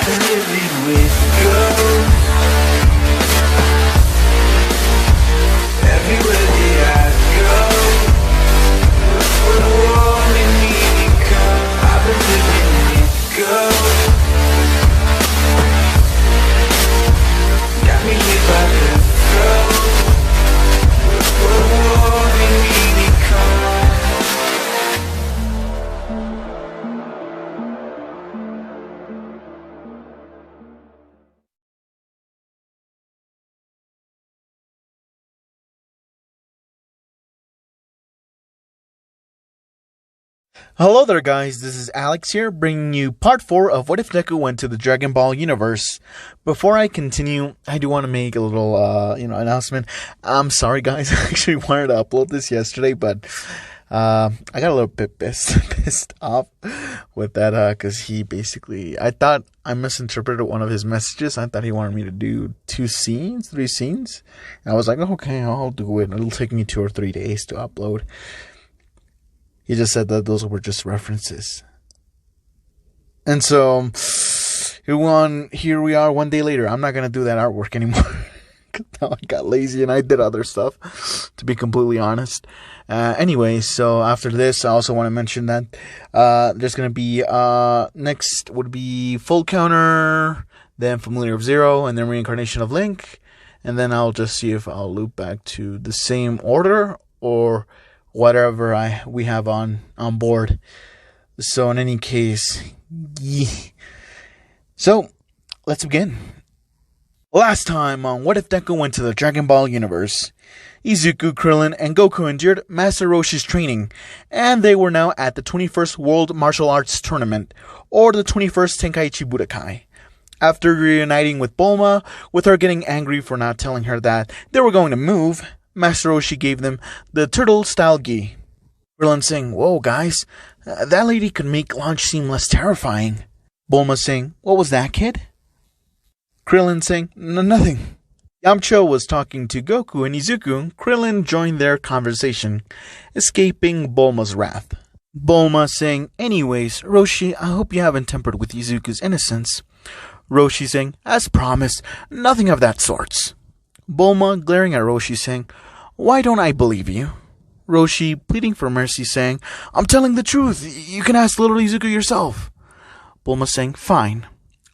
I've been living with ghosts. Everywhere that I go, the world in me become. I've been living with ghosts. Got me here by the throat. The world in me become. Hello there guys, this is Alex here, bringing you part 4 of What If Deku Went to the Dragon Ball universe. Before I continue, I do want to make a little, announcement. I'm sorry guys, I actually wanted to upload this yesterday, but, I got a little bit pissed off with that, because he basically, I thought I misinterpreted one of his messages. I thought he wanted me to do 3 scenes, and I was like, okay, I'll do it. It'll take me 2 or 3 days to upload. He just said that those were just references. And so, here we are 1 day later. I'm not going to do that artwork anymore. Now I got lazy and I did other stuff, to be completely honest. Anyway, so after this, I also want to mention that there's going to be, next would be Full Counter, then Familiar of Zero, and then Reincarnation of Link. And then I'll just see if I'll loop back to the same order, or whatever we have on board. So in any case, yeah. So let's begin. Last time on What If Deku Went to the Dragon Ball universe, Izuku, Krillin, and Goku endured Master Roshi's training, and they were now at the 21st World Martial Arts Tournament, or the 21st Tenkaichi Budokai. After reuniting with Bulma, with her getting angry for not telling her that they were going to move, Master Roshi gave them the turtle-style gi. Krillin saying, "Whoa, guys, that lady could make launch seem less terrifying." Bulma saying, "What was that, kid?" Krillin saying, "Nothing." Yamcha was talking to Goku and Izuku. Krillin joined their conversation, escaping Bulma's wrath. Bulma saying, "Anyways, Roshi, I hope you haven't tempered with Izuku's innocence." Roshi saying, "As promised, nothing of that sorts." Bulma glaring at Roshi saying, "Why don't I believe you?" Roshi pleading for mercy saying, "I'm telling the truth. You can ask little Izuku yourself." Bulma saying, "Fine."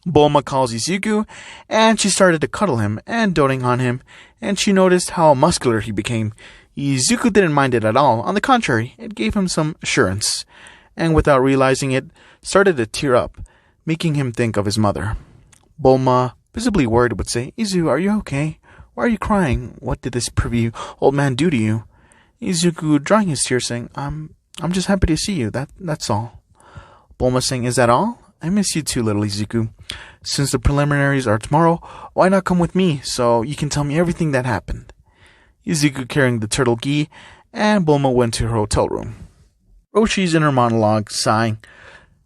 Bulma calls Izuku, and she started to cuddle him and doting on him, and she noticed how muscular he became. Izuku didn't mind it at all. On the contrary, it gave him some assurance, and without realizing it, started to tear up, making him think of his mother. Bulma, visibly worried, would say, "Izu, are you okay? Why are you crying? What did this privy old man do to you?" Izuku, drying his tears, saying, I'm just happy to see you, that's all." Bulma saying, "Is that all? I miss you too, little Izuku. Since the preliminaries are tomorrow, why not come with me, so you can tell me everything that happened?" Izuku carrying the turtle gi, and Bulma went to her hotel room. Roshi's inner monologue, sighing,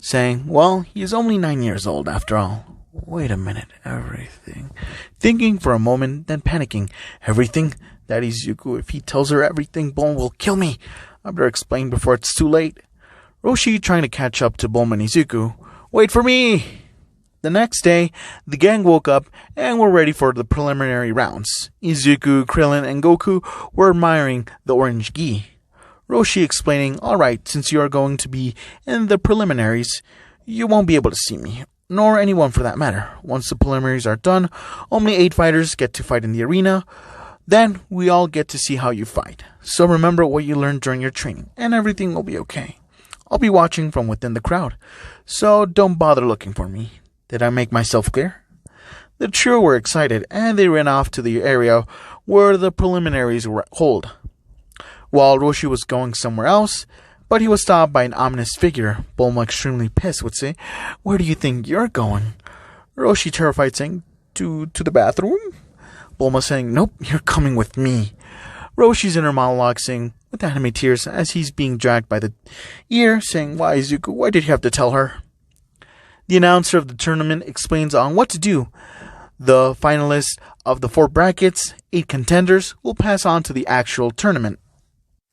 saying, "Well, he is only 9 years old after all. Wait a minute, everything." Thinking for a moment, then panicking. "Everything? That Izuku, if he tells her everything, Bulma will kill me. I better explain before it's too late." Roshi trying to catch up to Bulma and Izuku. "Wait for me!" The next day, the gang woke up and were ready for the preliminary rounds. Izuku, Krillin, and Goku were admiring the orange gi. Roshi explaining, "Alright, since you are going to be in the preliminaries, you won't be able to see me, nor anyone for that matter. Once the preliminaries are done, only 8 fighters get to fight in the arena. Then we all get to see how you fight. So remember what you learned during your training, and everything will be okay. I'll be watching from within the crowd, so don't bother looking for me. Did I make myself clear?" The trio were excited, and they ran off to the area where the preliminaries were held, while Roshi was going somewhere else, but he was stopped by an ominous figure. Bulma, extremely pissed, would say, "Where do you think you're going?" Roshi, terrified, saying, To the bathroom?" Bulma saying, "Nope, you're coming with me." Roshi's inner monologue saying, with anime tears, as he's being dragged by the ear, saying, "Why, Izuku, why did you have to tell her?" The announcer of the tournament explains on what to do. The finalists of the 4 brackets, 8 contenders, will pass on to the actual tournament.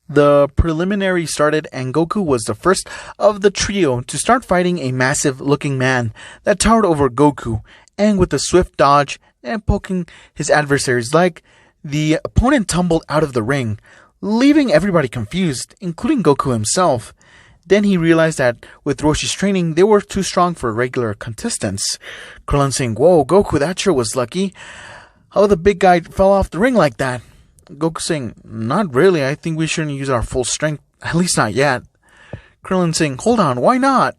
The preliminary started and Goku was the first of the trio to start fighting a massive-looking man that towered over Goku, and with a swift dodge and poking his adversary's leg, the opponent tumbled out of the ring, leaving everybody confused, including Goku himself. Then he realized that with Roshi's training, they were too strong for regular contestants. Krillin saying, "Whoa, Goku, that sure was lucky. How the big guy fell off the ring like that?" Goku saying, "Not really, I think we shouldn't use our full strength, at least not yet." Krillin saying, "Hold on, why not?"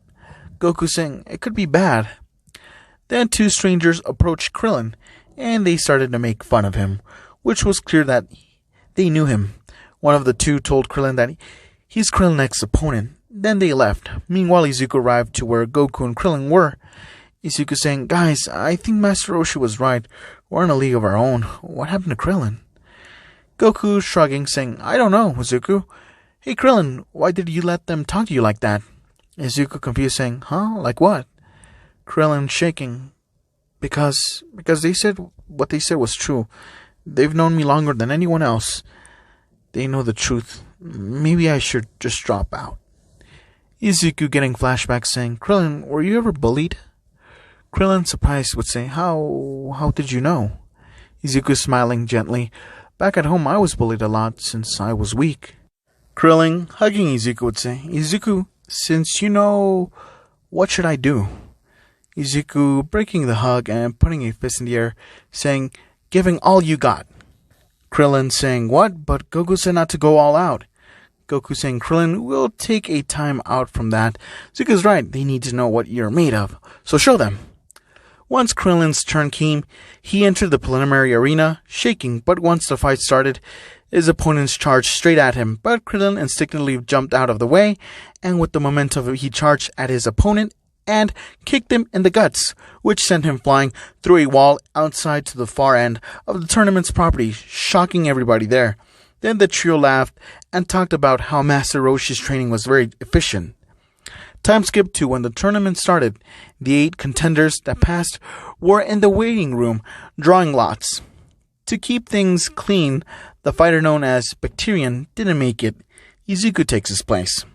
Goku saying, "It could be bad." Then two strangers approached Krillin, and they started to make fun of him, which was clear that they knew him. One of the two told Krillin that he's Krillin's next opponent. Then they left. Meanwhile, Izuku arrived to where Goku and Krillin were. Izuku saying, "Guys, I think Master Roshi was right. We're in a league of our own. What happened to Krillin?" Goku shrugging, saying, "I don't know, Izuku. Hey Krillin, why did you let them talk to you like that?" Izuku confused, saying, "Huh? Like what?" Krillin shaking, because they said what they said was true. They've known me longer than anyone else. They know the truth. Maybe I should just drop out. Izuku getting flashbacks, saying, "Krillin, were you ever bullied?" Krillin, surprised, would say, How did you know?" Izuku smiling gently, "Back at home I was bullied a lot since I was weak." Krillin, hugging Izuku, would say, "Izuku, since you know, what should I do?" Izuku breaking the hug and putting a fist in the air, saying, "Giving all you got." Krillin saying, "What? But Goku said not to go all out." Goku saying, "Krillin, we'll take a time out from that. Izuku's right, they need to know what you're made of, so show them." Once Krillin's turn came, he entered the preliminary arena, shaking, but once the fight started, his opponents charged straight at him, but Krillin instinctively jumped out of the way, and with the momentum he charged at his opponent and kicked him in the guts, which sent him flying through a wall outside to the far end of the tournament's property, shocking everybody there. Then the trio laughed and talked about how Master Roshi's training was very efficient. Time skipped to when the tournament started. The 8 contenders that passed were in the waiting room, drawing lots. To keep things clean, the fighter known as Bacterian didn't make it. Izuku takes his place.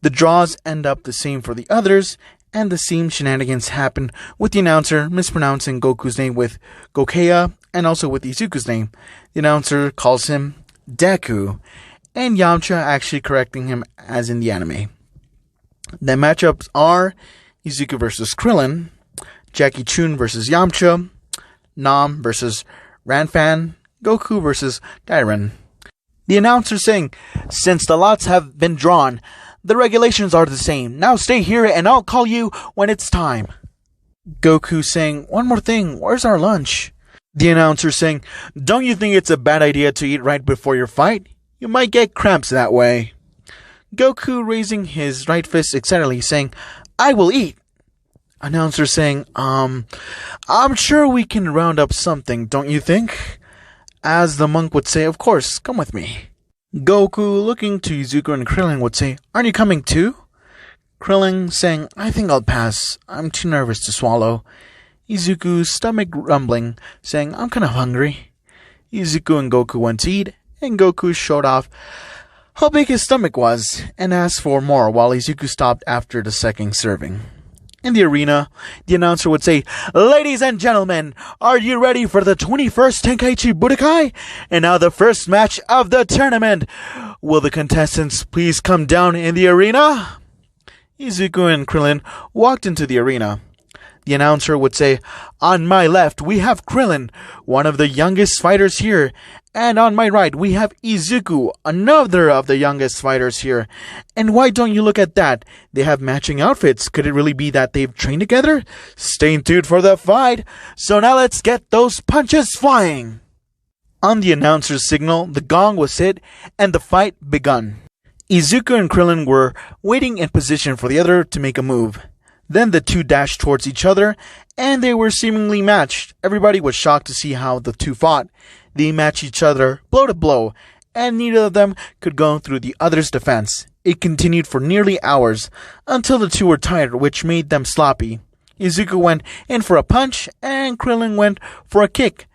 The draws end up the same for the others, and the same shenanigans happen with the announcer mispronouncing Goku's name with Gokea, and also with Izuku's name. The announcer calls him Deku, and Yamcha actually correcting him as in the anime. The matchups are Izuku versus Krillin, Jackie Chun versus Yamcha, Nam versus Ranfan, Goku versus Gairen. The announcer saying, "Since the lots have been drawn, the regulations are the same. Now stay here and I'll call you when it's time." Goku saying, "One more thing, where's our lunch?" The announcer saying, "Don't you think it's a bad idea to eat right before your fight? You might get cramps that way." Goku raising his right fist excitedly saying, "I will eat." Announcer saying, I'm sure we can round up something, don't you think?" As the monk would say, "Of course, come with me." Goku looking to Izuku and Krillin would say, "Aren't you coming too?" Krillin saying, "I think I'll pass. I'm too nervous to swallow." Izuku's stomach rumbling, saying, "I'm kind of hungry." Izuku and Goku went to eat, and Goku showed off how big his stomach was, and asked for more while Izuku stopped after the second serving. In the arena, the announcer would say, "Ladies and gentlemen, are you ready for the 21st Tenkaichi Budokai? And now the first match of the tournament. Will the contestants please come down in the arena?" Izuku and Krillin walked into the arena. The announcer would say, "On my left, we have Krillin, one of the youngest fighters here. And on my right, we have Izuku, another of the youngest fighters here. And why don't you look at that? They have matching outfits. Could it really be that they've trained together? Stay tuned for the fight. So now let's get those punches flying." On the announcer's signal, the gong was hit and the fight begun. Izuku and Krillin were waiting in position for the other to make a move. Then the two dashed towards each other, and they were seemingly matched. Everybody was shocked to see how the two fought. They matched each other blow to blow, and neither of them could go through the other's defense. It continued for nearly hours, until the two were tired, which made them sloppy. Izuku went in for a punch, and Krillin went for a kick.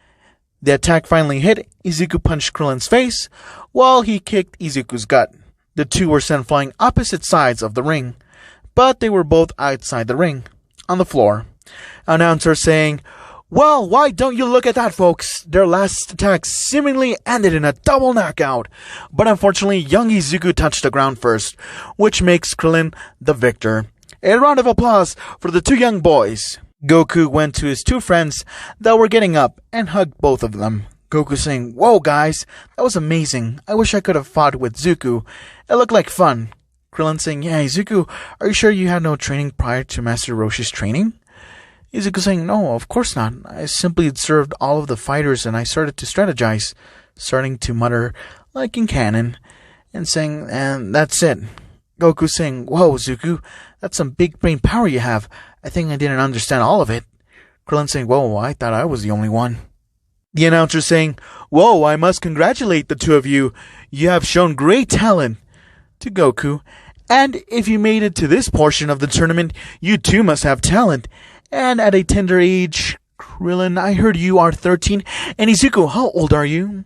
The attack finally hit. Izuku punched Krillin's face, while he kicked Izuku's gut. The two were sent flying opposite sides of the ring, but they were both outside the ring, on the floor. Announcer saying, "Well, why don't you look at that, folks? Their last attack seemingly ended in a double knockout, but unfortunately young Izuku touched the ground first, which makes Krillin the victor. A round of applause for the two young boys." Goku went to his two friends that were getting up and hugged both of them. Goku saying, "Whoa guys, that was amazing. I wish I could have fought with Zuku. It looked like fun." Krillin saying, "Yeah, Izuku, are you sure you had no training prior to Master Roshi's training?" Izuku saying, "No, of course not. I simply observed all of the fighters and I started to strategize," starting to mutter like in canon, and saying, "And that's it." Goku saying, "Whoa, Zuku, that's some big brain power you have. I think I didn't understand all of it." Krillin saying, "Whoa, I thought I was the only one." The announcer saying, "Whoa, I must congratulate the two of you. You have shown great talent." To Goku, "And if you made it to this portion of the tournament, you too must have talent. And at a tender age, Krillin, I heard you are 13. And Izuku, how old are you?"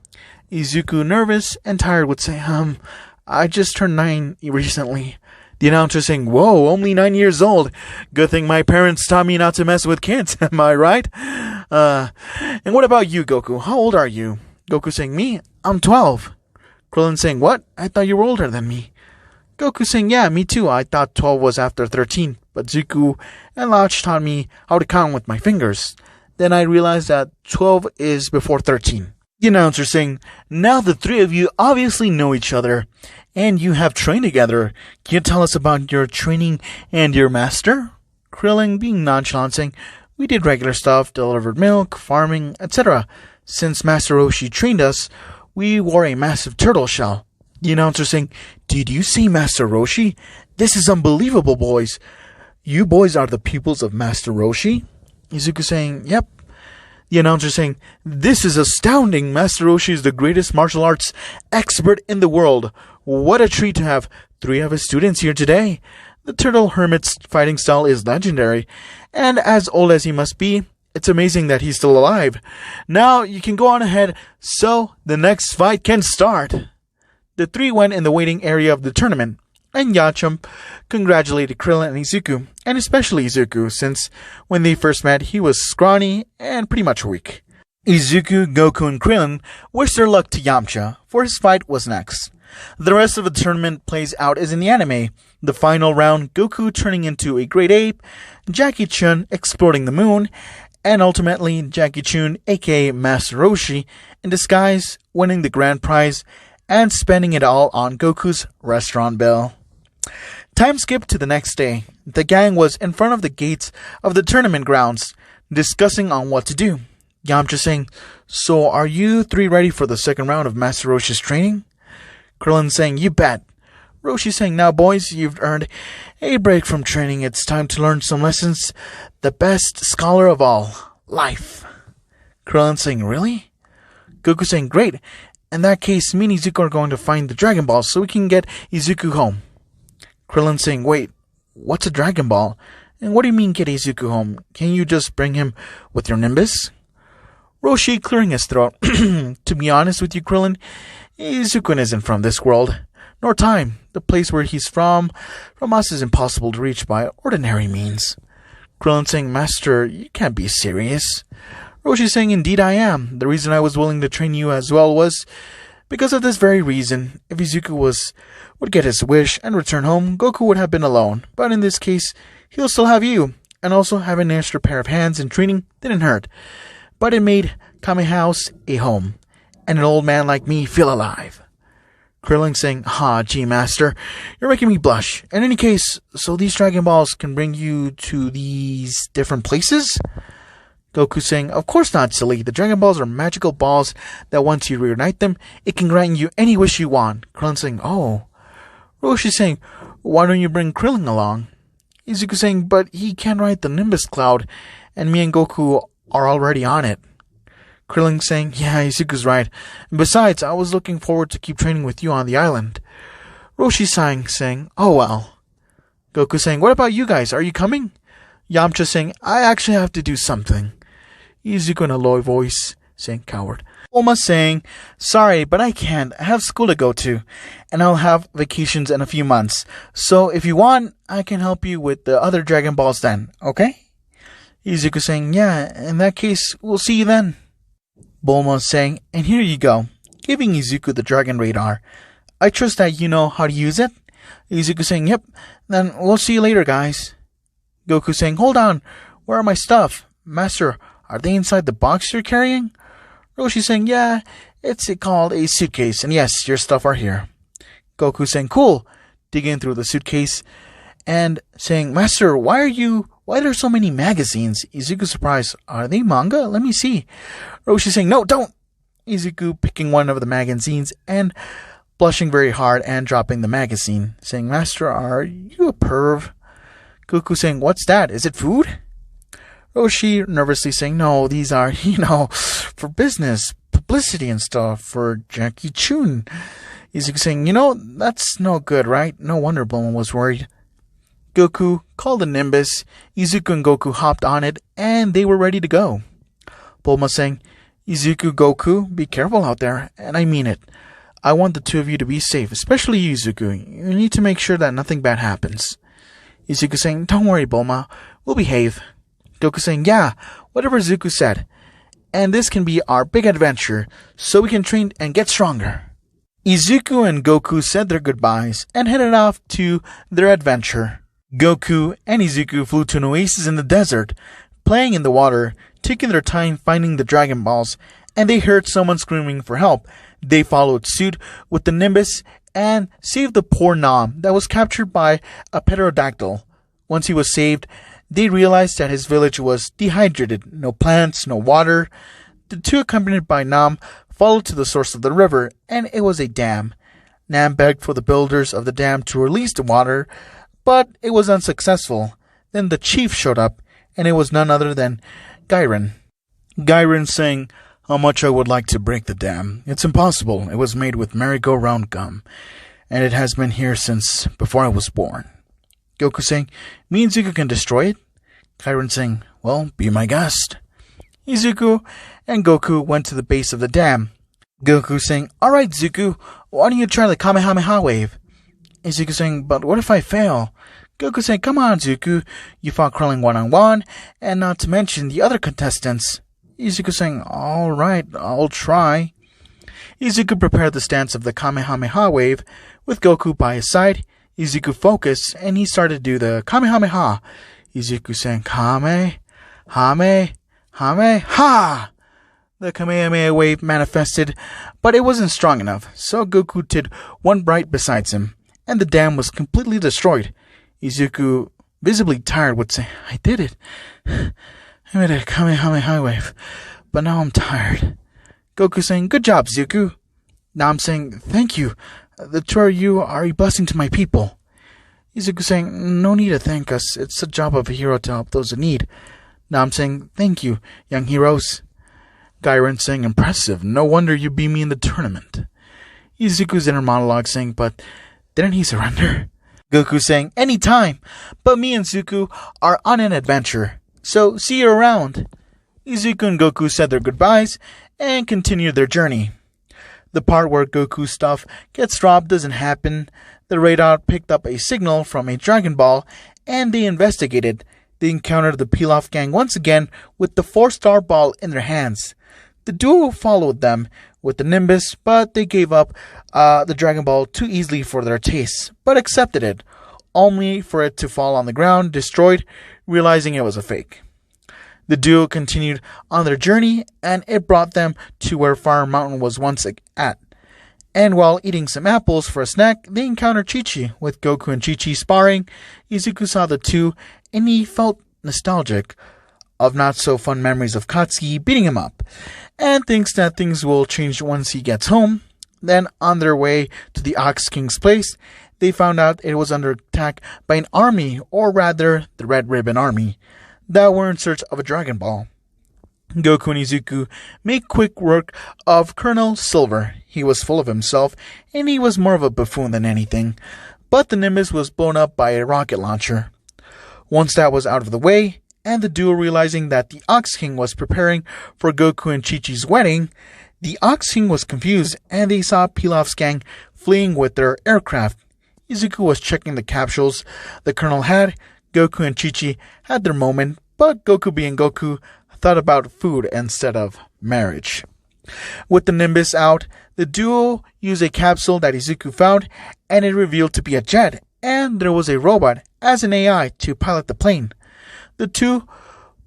Izuku, nervous and tired, would say, I just turned 9 recently." The announcer saying, "Whoa, only 9 years old. Good thing my parents taught me not to mess with kids, am I right? And what about you, Goku? How old are you?" Goku saying, "Me? I'm 12. Krillin saying, "What? I thought you were older than me." Goku saying, "Yeah, me too. I thought 12 was after 13, but Zuku and Lach taught me how to count with my fingers. Then I realized that 12 is before 13. The announcer saying, "Now the three of you obviously know each other, and you have trained together. Can you tell us about your training and your master?" Krillin being nonchalant saying, "We did regular stuff, delivered milk, farming, etc. Since Master Roshi trained us, we wore a massive turtle shell." The announcer saying, "Did you see Master Roshi? This is unbelievable, boys. You boys are the pupils of Master Roshi?" Izuku saying, "Yep." The announcer saying, "This is astounding. Master Roshi is the greatest martial arts expert in the world. What a treat to have 3 of his students here today. The Turtle Hermit's fighting style is legendary, and as old as he must be, it's amazing that he's still alive. Now you can go on ahead so the next fight can start." The 3 went in the waiting area of the tournament, and Yachamp congratulated Krillin and Izuku, and especially Izuku, since when they first met he was scrawny and pretty much weak. Izuku, Goku, and Krillin wished their luck to Yamcha, for his fight was next. The rest of the tournament plays out as in the anime. The final round, Goku turning into a great ape, Jackie Chun exploring the moon, and ultimately Jackie Chun, aka Master Roshi, in disguise, winning the grand prize and spending it all on Goku's restaurant bill. Time skip to the next day. The gang was in front of the gates of the tournament grounds, discussing on what to do. Yamcha saying, "So are you 3 ready for the second round of Master Roshi's training?" Krillin saying, "You bet." Roshi saying, "Now boys, you've earned a break from training. It's time to learn some lessons. The best scholar of all, life." Krillin saying, "Really?" Goku saying, "Great. In that case, me and Izuku are going to find the Dragon Ball so we can get Izuku home." Krillin saying, "Wait, what's a Dragon Ball? And what do you mean get Izuku home? Can you just bring him with your Nimbus?" Roshi clearing his throat. "To be honest with you, Krillin, Izuku isn't from this world, nor time. The place where he's from us is impossible to reach by ordinary means." Krillin saying, "Master, you can't be serious." Roshi saying, "Indeed I am. The reason I was willing to train you as well was because of this very reason. If Izuku would get his wish and return home, Goku would have been alone. But in this case, he'll still have you. And also having an extra pair of hands in training didn't hurt. But it made Kame House a home, and an old man like me feel alive." Krillin saying, Gee, Master, you're making me blush. In any case, so these Dragon Balls can bring you to these different places?" Goku saying, "Of course not, silly. The Dragon Balls are magical balls that once you reunite them, it can grant you any wish you want." Krillin saying, "Oh." Roshi saying, "Why don't you bring Krillin along?" Izuku saying, "But he can't ride the Nimbus Cloud, and me and Goku are already on it." Krillin saying, "Yeah, Izuku's right. And besides, I was looking forward to keep training with you on the island." Roshi sighing, saying, "Oh well." Goku saying, "What about you guys? Are you coming?" Yamcha saying, "I actually have to do something." Izuku in a low voice saying coward. Bulma saying, sorry, but I can't. I have school to go to, and I'll have vacations in a few months. So if you want, I can help you with the other Dragon Balls then, okay? Izuku saying, yeah, in that case, we'll see you then. Bulma saying, and here you go, giving Izuku the Dragon Radar. I trust that you know how to use it. Izuku saying, yep, then we'll see you later, guys. Goku saying, hold on, where are my stuff? Master, are they inside the box you're carrying? Roshi saying, yeah, it's called a suitcase, and yes, your stuff are here. Goku saying, cool, digging through the suitcase, and saying, Master, why are there so many magazines? Izuku surprised, are they manga? Let me see. Roshi saying, no, don't. Izuku picking one of the magazines and blushing very hard and dropping the magazine, saying, Master, are you a perv? Goku saying, what's that? Is it food? Roshi nervously saying, no, these are, for business, publicity and stuff, for Jackie Chun. Izuku saying, that's no good, right? No wonder Bulma was worried. Goku called the Nimbus, Izuku and Goku hopped on it, and they were ready to go. Bulma saying, Izuku, Goku, be careful out there, and I mean it. I want the two of you to be safe, especially you, Izuku. You need to make sure that nothing bad happens. Izuku saying, don't worry, Bulma, we'll behave. Goku saying, yeah, whatever Izuku said. And this can be our big adventure, so we can train and get stronger. Izuku and Goku said their goodbyes and headed off to their adventure. Goku and Izuku flew to an oasis in the desert, playing in the water, taking their time finding the Dragon Balls, and they heard someone screaming for help. They followed suit with the Nimbus and saved the poor Nam that was captured by a pterodactyl. Once he was saved, they realized that his village was dehydrated, no plants, no water. The two, accompanied by Nam, followed to the source of the river, and it was a dam. Nam begged for the builders of the dam to release the water, but it was unsuccessful. Then the chief showed up, and it was none other than Gairin. Gairin saying, how much I would like to break the dam. It's impossible. It was made with merry-go-round gum, and it has been here since before I was born. Goku saying, me and Izuku can destroy it? Gairin saying, well, be my guest. Izuku and Goku went to the base of the dam. Goku saying, alright Izuku, why don't you try the Kamehameha wave? Izuku saying, but what if I fail? Goku saying, come on Izuku, you fought Krillin one-on-one, and not to mention the other contestants. Izuku saying, alright, I'll try. Izuku prepared the stance of the Kamehameha wave, with Goku by his side. Izuku focused, and he started to do the Kamehameha. Izuku saying, Ha! The Kamehameha wave manifested, but it wasn't strong enough, so Goku did one right besides him, and the dam was completely destroyed. Izuku, visibly tired, would say, I did it. I made a Kamehameha wave, but now I'm tired. Goku saying, good job, Izuku. Now I'm saying, thank you. The two of you are a blessing to my people. Izuku saying, no need to thank us. It's the job of a hero to help those in need. Now I'm saying, thank you, young heroes. Gairin saying, impressive. No wonder you beat me in the tournament. Izuku's inner monologue saying, but didn't he surrender? Goku saying, anytime. But me and Izuku are on an adventure. So see you around. Izuku and Goku said their goodbyes and continued their journey. The part where Goku's stuff gets dropped doesn't happen. The radar picked up a signal from a Dragon Ball, and they investigated. They encountered the Pilaf gang once again with the 4-star ball in their hands. The duo followed them with the Nimbus, but they gave up the Dragon Ball too easily for their tastes, but accepted it, only for it to fall on the ground, destroyed, realizing it was a fake. The duo continued on their journey, and it brought them to where Fire Mountain was once at. And while eating some apples for a snack, they encountered Chi-Chi. With Goku and Chi-Chi sparring, Izuku saw the two, and he felt nostalgic of not-so-fun memories of Katsuki beating him up, and thinks that things will change once he gets home. Then, on their way to the Ox King's place, they found out it was under attack by an army, or rather, the Red Ribbon Army, that were in search of a Dragon Ball. Goku and Izuku made quick work of Colonel Silver. He was full of himself, and he was more of a buffoon than anything, but the Nimbus was blown up by a rocket launcher. Once that was out of the way, and the duo realizing that the Ox King was preparing for Goku and Chi-Chi's wedding, the Ox King was confused and they saw Pilaf's gang fleeing with their aircraft. Izuku was checking the capsules the Colonel had. Goku and Chi-Chi had their moment, but Goku being Goku thought about food instead of marriage. With the Nimbus out, the duo used a capsule that Izuku found, and it revealed to be a jet, and there was a robot as an AI to pilot the plane. The two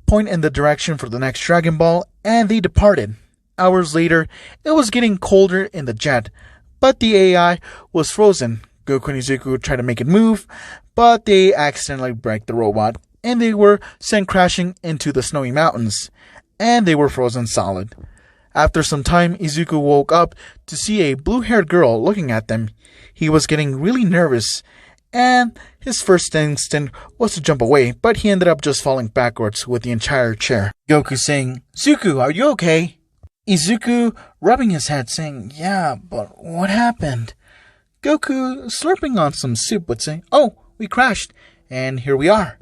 point in the direction for the next Dragon Ball, and they departed. Hours later, it was getting colder in the jet, but the AI was frozen. Goku and Izuku tried to make it move, but they accidentally broke the robot, and they were sent crashing into the snowy mountains, and they were frozen solid. After some time, Izuku woke up to see a blue-haired girl looking at them. He was getting really nervous, and his first instinct was to jump away, but he ended up just falling backwards with the entire chair. Goku saying, "Zuku, are you okay?" Izuku rubbing his head saying, "Yeah, but what happened?" Goku, slurping on some soup, would say, "Oh, we crashed, and here we are."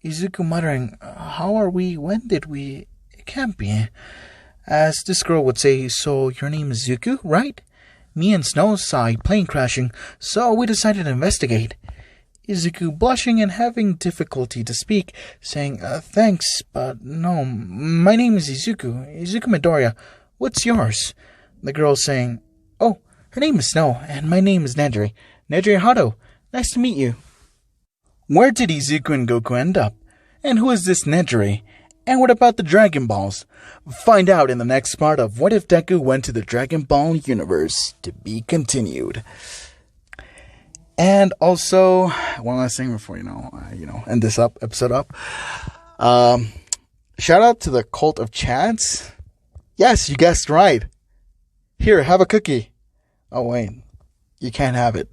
Izuku muttering, "How are we? When did we? It can't be." As this girl would say, "So your name is Zuku, right? Me and Snow saw a plane crashing, so we decided to investigate." Izuku blushing and having difficulty to speak, saying, "Thanks, but no, my name is Izuku Midoriya. What's yours?" The girl saying, "Oh, her name is Snow, and my name is Nedry Hado. Nice to meet you." Where did Izuku and Goku end up? And who is this Nedry? And what about the Dragon Balls? Find out in the next part of What If Deku Went to the Dragon Ball Universe, to be continued. And also, one last thing before end this episode up. Shout out to the Cult of Chads. Yes, you guessed right. Here, have a cookie. Oh wait, you can't have it.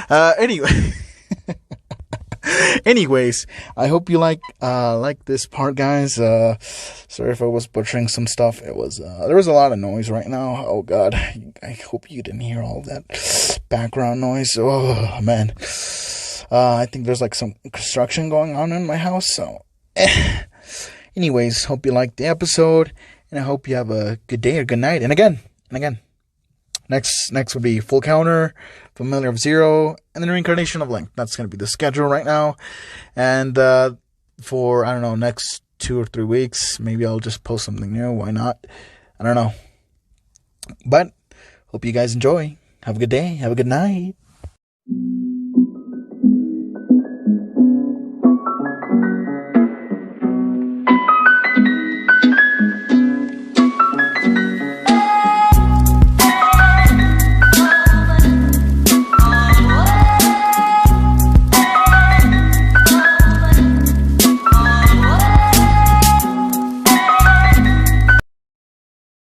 Anyway. Anyways, I hope you like this part, guys. Sorry if I was butchering some stuff. It was there was a lot of noise right now. Oh god, I hope you didn't hear all that background noise. Oh man, I think there's like some construction going on in my house. So, anyways, hope you liked the episode, and I hope you have a good day or good night. And again. Next will be Full Counter, Familiar of Zero, and then Reincarnation of Link. That's going to be the schedule right now. And for, I don't know, next 2 or 3 weeks, maybe I'll just post something new. Why not? I don't know. But hope you guys enjoy. Have a good day. Have a good night.